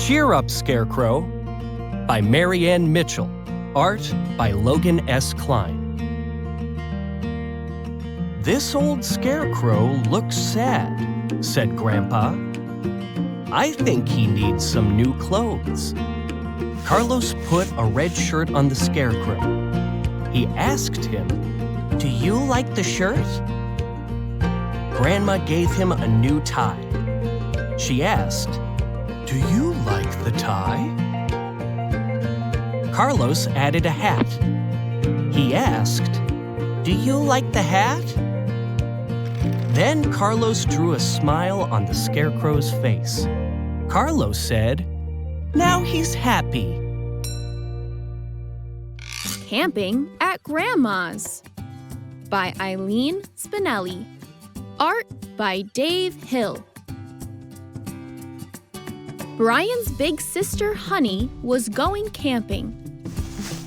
Cheer Up, Scarecrow by Marianne Mitchell. Art by Logan S. Klein. "This old scarecrow looks sad," said Grandpa. "I think he needs some new clothes." Carlos put a red shirt on the scarecrow. He asked him, "Do you like the shirt?" Grandma gave him a new tie. She asked, "Do you like the tie?" Carlos added a hat. He asked, "Do you like the hat?" Then Carlos drew a smile on the scarecrow's face. Carlos said, "Now he's happy." Camping at Grandma's by Eileen Spinelli. Art by Dave Hill. Brian's big sister, Honey, was going camping.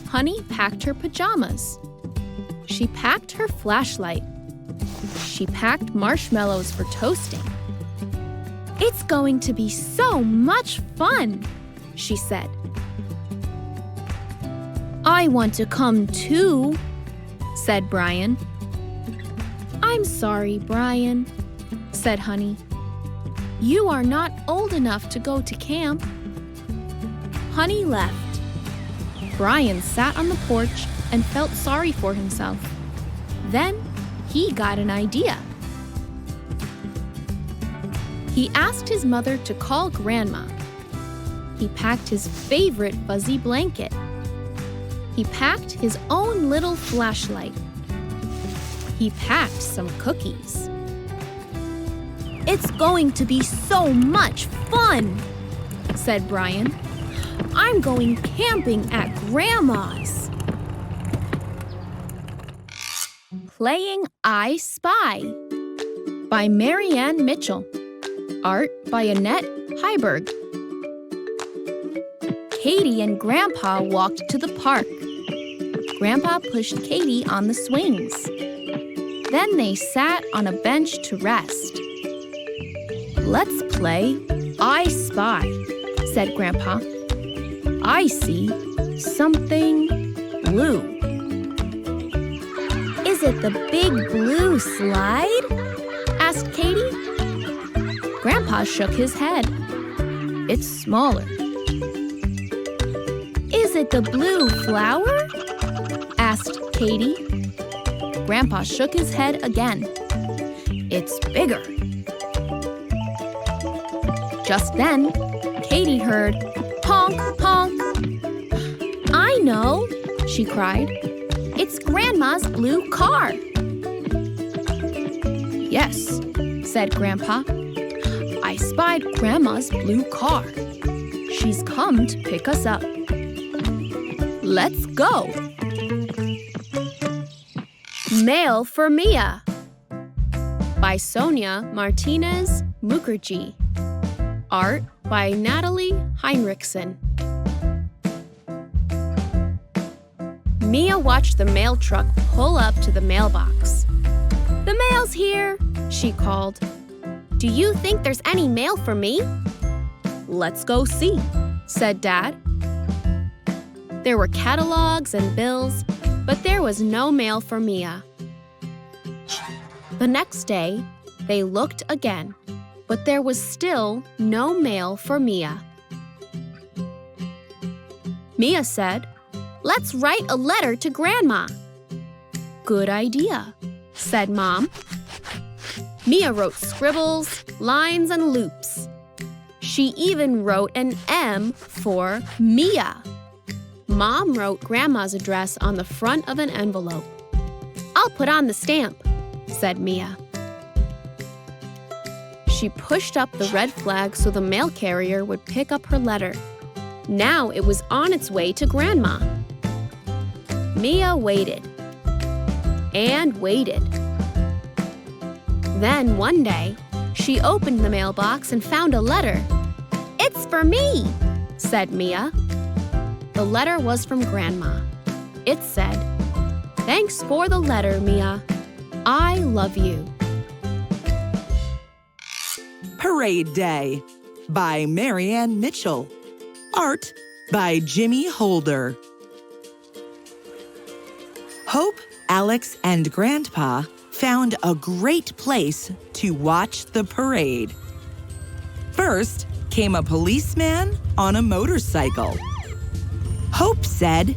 Honey packed her pajamas. She packed her flashlight. She packed marshmallows for toasting. "It's going to be so much fun," she said. "I want to come too," said Brian. "I'm sorry, Brian," said Honey. "You are not old enough to go to camp." Honey left. Brian sat on the porch and felt sorry for himself. Then he got an idea. He asked his mother to call Grandma. He packed his favorite fuzzy blanket. He packed his own little flashlight. He packed some cookies. "It's going to be so much fun," said Brian. "I'm going camping at Grandma's." Playing I Spy by Marianne Mitchell. Art by Annette Heiberg. Katie and Grandpa walked to the park. Grandpa pushed Katie on the swings. Then they sat on a bench to rest. "Let's play I Spy," said Grandpa. "I see something blue." "Is it the big blue slide?" asked Katie. Grandpa shook his head. "It's smaller." "Is it the blue flower?" asked Katie. Grandpa shook his head again. "It's bigger." Just then, Katie heard, "Honk, honk." "I know," she cried. "It's Grandma's blue car." "Yes," said Grandpa. "I spied Grandma's blue car. She's come to pick us up. Let's go." Mail for Mia by Sonia Martinez Mukherjee. Art by Natalie Heinrichsen. Mia watched the mail truck pull up to the mailbox. "The mail's here," she called. "Do you think there's any mail for me?" "Let's go see," said Dad. There were catalogs and bills, but there was no mail for Mia. The next day, they looked again, but there was still no mail for Mia. Mia said, "Let's write a letter to Grandma." "Good idea," said Mom. Mia wrote scribbles, lines, and loops. She even wrote an M for Mia. Mom wrote Grandma's address on the front of an envelope. "I'll put on the stamp," said Mia. She pushed up the red flag so the mail carrier would pick up her letter. Now it was on its way to Grandma. Mia waited and waited. Then one day, she opened the mailbox and found a letter. "It's for me," said Mia. The letter was from Grandma. It said, "Thanks for the letter, Mia. I love you." Parade Day by Marianne Mitchell. Art by Jimmy Holder. Hope, Alex, and Grandpa found a great place to watch the parade. First came a policeman on a motorcycle. Hope said,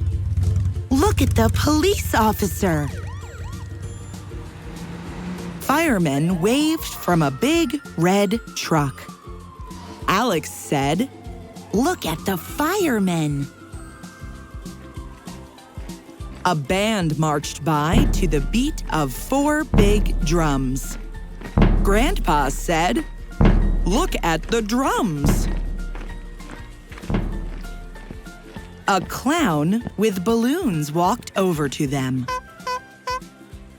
"Look at the police officer." Firemen waved from a big red truck. Alex said, "Look at the firemen." A band marched by to the beat of 4 big drums. Grandpa said, "Look at the drums." A clown with balloons walked over to them.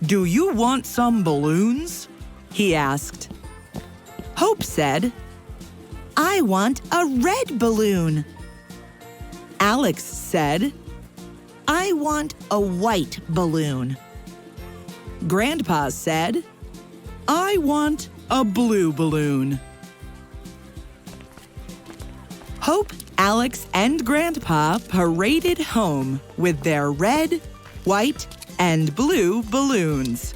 "Do you want some balloons?" he asked. Hope said, "I want a red balloon." Alex said, "I want a white balloon." Grandpa said, "I want a blue balloon." Hope, Alex, and Grandpa paraded home with their red, white, and blue balloons.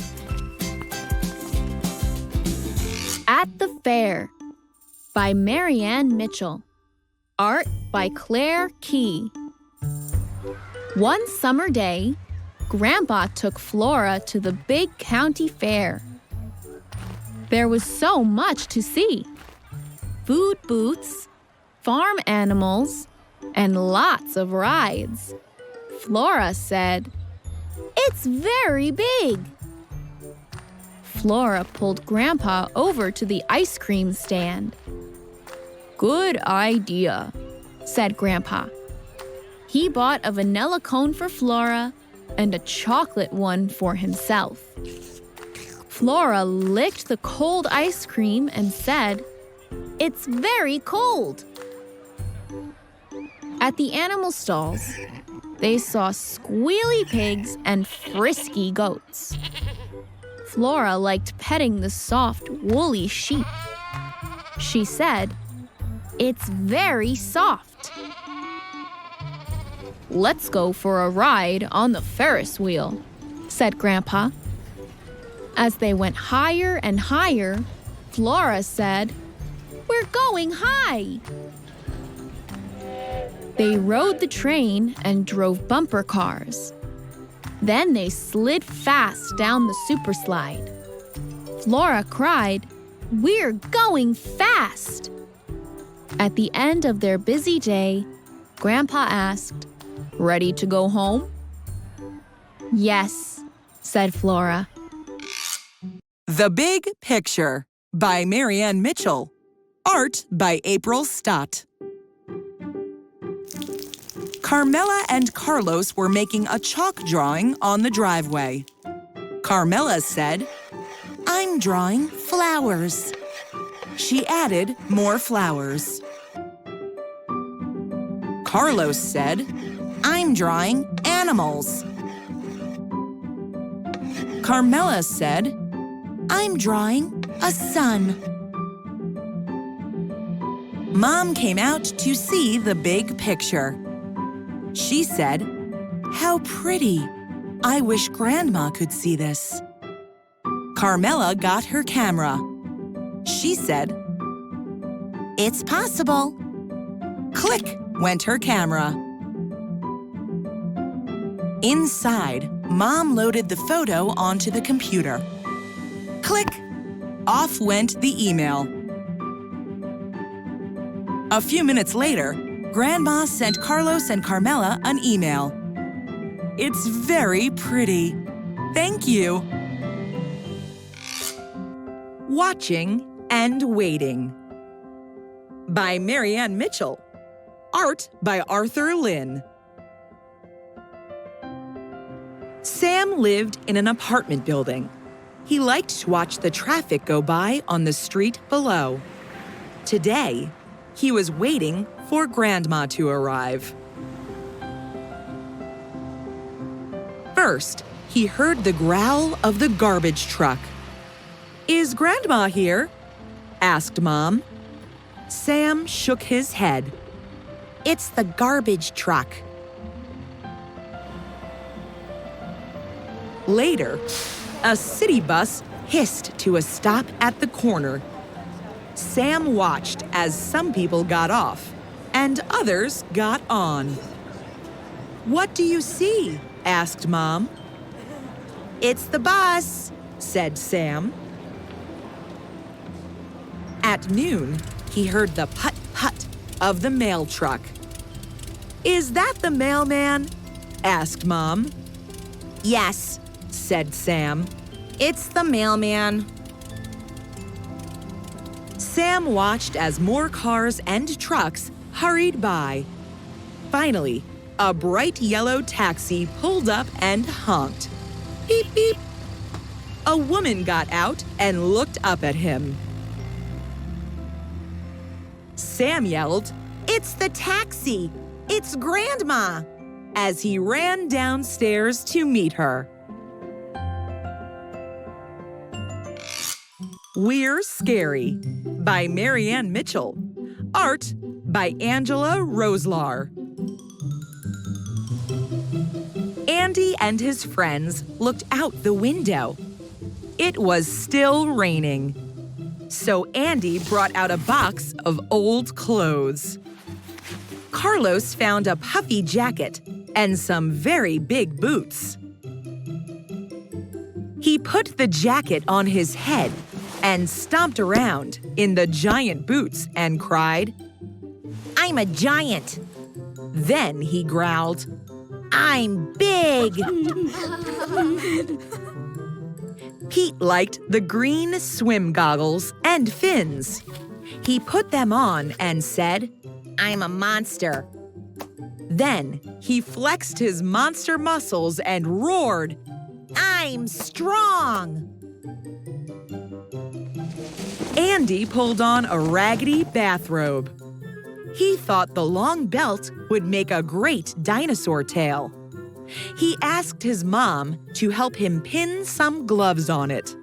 At the Fair by Marianne Mitchell. Art by Claire Key. One summer day, Grandpa took Flora to the big county fair. There was so much to see. Food booths, farm animals, and lots of rides. Flora said, "It's very big." Flora pulled Grandpa over to the ice cream stand. "Good idea," said Grandpa. He bought a vanilla cone for Flora and a chocolate one for himself. Flora licked the cold ice cream and said, "It's very cold." At the animal stalls, they saw squealy pigs and frisky goats. Flora liked petting the soft, woolly sheep. She said, "It's very soft." "Let's go for a ride on the Ferris wheel," said Grandpa. As they went higher and higher, Flora said, "We're going high." They rode the train and drove bumper cars. Then they slid fast down the super slide. Flora cried, "We're going fast!" At the end of their busy day, Grandpa asked, "Ready to go home?" "Yes," said Flora. The Big Picture by Marianne Mitchell. Art by April Stott. Carmela and Carlos were making a chalk drawing on the driveway. Carmela said, "I'm drawing flowers." She added more flowers. Carlos said, "I'm drawing animals." Carmela said, "I'm drawing a sun." Mom came out to see the big picture. She said, "How pretty! I wish Grandma could see this." Carmela got her camera. She said, "It's possible." Click went her camera. Inside, Mom loaded the photo onto the computer. Click! Off went the email. A few minutes later, Grandma sent Carlos and Carmela an email. "It's very pretty. Thank you." Watching and Waiting by Marianne Mitchell. Art by Arthur Lynn. Sam lived in an apartment building. He liked to watch the traffic go by on the street below. Today, he was waiting for Grandma to arrive. First, he heard the growl of the garbage truck. "Is Grandma here?" asked Mom. Sam shook his head. It's the garbage truck. Later, a city bus hissed to a stop at the corner. Sam watched as some people got off and others got on. "What do you see?" asked Mom. "It's the bus," said Sam. At noon, he heard the put-put of the mail truck. "Is that the mailman?" asked Mom. "Yes," said Sam. "It's the mailman." Sam watched as more cars and trucks hurried by. Finally, a bright yellow taxi pulled up and honked. Beep, beep. A woman got out and looked up at him. Sam yelled, "It's the taxi! It's Grandma!" as he ran downstairs to meet her. We're Scary by Marianne Mitchell. Art by Angela Roslar. Andy and his friends looked out the window. It was still raining. So Andy brought out a box of old clothes. Carlos found a puffy jacket and some very big boots. He put the jacket on his head and stomped around in the giant boots and cried, "I'm a giant." Then he growled, "I'm big." Pete liked the green swim goggles and fins. He put them on and said, "I'm a monster." Then he flexed his monster muscles and roared, "I'm strong." Andy pulled on a raggedy bathrobe. He thought the long belt would make a great dinosaur tail. He asked his mom to help him pin some gloves on it.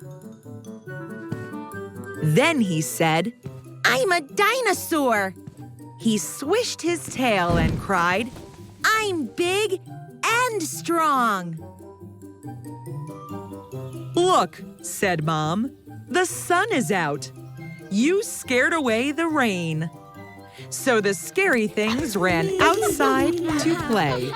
Then he said, "I'm a dinosaur." He swished his tail and cried, "I'm big and strong." "Look," said Mom, "the sun is out. You scared away the rain." So the scary things ran outside to play.